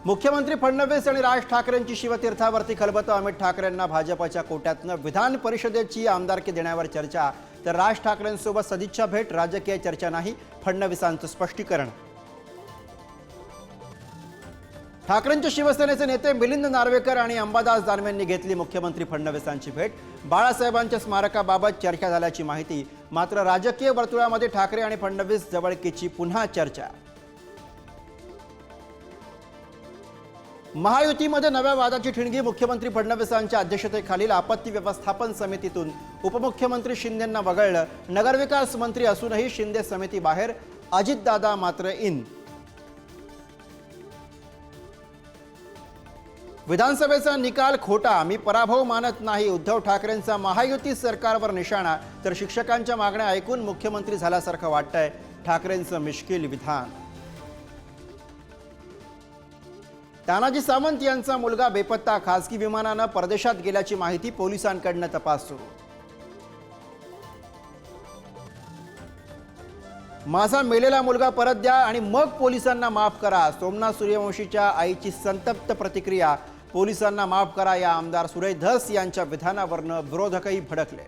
मुख्यमंत्री फडणवीस आणि राज ठाकरेंची शिवतीर्थावरती खलबतं। अमित ठाकरेंना भाजपच्या कोट्यातनं विधान परिषदेची आमदारकी देण्यावर चर्चा, तर राज ठाकरेंसोबत सदिच्छा भेट, राजकीय चर्चा नाही, फडणवीसांचं स्पष्टीकरण। ठाकरेंचे शिवसेनेचे नेते मिलिंद नार्वेकर आणि अंबादास दानवेंनी घेतली मुख्यमंत्री फडणवीसांची भेट। बाळासाहेबांच्या स्मारकाबाबत चर्चा झाल्याची माहिती, मात्र राजकीय वर्तुळामध्ये ठाकरे आणि फडणवीस जवळकीची पुन्हा चर्चा। महायुतीमध्ये नव्या वादाची ठिणगी, मुख्यमंत्री फडणवीसांच्या अध्यक्षतेखालील आपत्ती व्यवस्थापन समितीतून उपमुख्यमंत्री शिंदेंना वगळलं। नगरविकास मंत्री असूनही शिंदे समिती बाहेर, अजितदादा मात्र इन। विधानसभेचा निकाल खोटा, मी पराभव मानत नाही, उद्धव ठाकरेंचा महायुती सरकारवर निशाणा, तर शिक्षकांच्या मागण्या ऐकून मुख्यमंत्री झाल्यासारखं वाटतंय, ठाकरेंचं मिश्किल विधान। तानाजी सावंत यांचा मुलगा बेपत्ता, खासगी विमानानं परदेशात गेल्याची माहिती, पोलिसांकडून तपास सुरू। माझा मेलेला मुलगा परत द्या आणि मग पोलिसांना माफ करा, सोमनाथ सूर्यवंशीच्या आईची संतप्त प्रतिक्रिया। पोलिसांना माफ करा या आमदार सुरेश धस यांच्या विधानावरनं विरोधकही भडकले।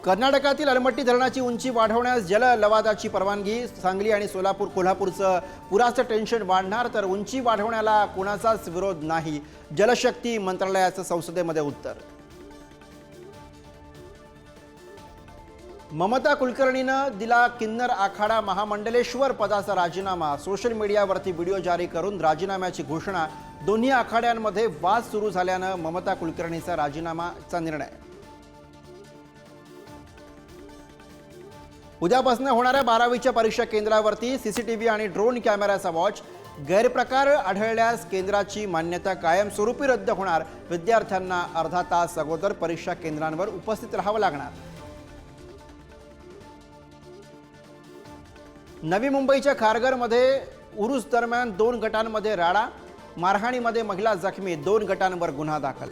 कर्नाटकातील अलमट्टी धरणाची उंची वाढवण्यास जल लवादाची परवानगी, सांगली आणि सोलापूर कोल्हापूरचं पुराचं टेन्शन वाढणार, तर उंची वाढवण्याला कोणाचाच विरोध नाही, जलशक्ती मंत्रालयाचं संसदेमध्ये उत्तर। ममता कुलकर्णीनं दिला किन्नर आखाडा महामंडलेश्वर पदाचा राजीनामा, सोशल मीडियावरती व्हिडिओ जारी करून राजीनाम्याची घोषणा। दोन्ही आखाड्यांमध्ये वाद सुरू झाल्यानं ममता कुलकर्णीचा राजीनामाचा निर्णय। उद्यापासून होणाऱ्या 12वीच्या परीक्षा केंद्रावरती सीसीटीव्ही आणि ड्रोन कॅमेऱ्याचा वॉच, गैरप्रकार आढळल्यास केंद्राची मान्यता कायमस्वरूपी रद्द होणार। विद्यार्थ्यांना अर्धा तास अगोदर परीक्षा केंद्रांवर उपस्थित राहावं लागणार। नवी मुंबईच्या खारघरमध्ये उरूस दरम्यान 2 गटांमध्ये राडा, मारहाणीमध्ये महिला जखमी, 2 गटांवर गुन्हा दाखल।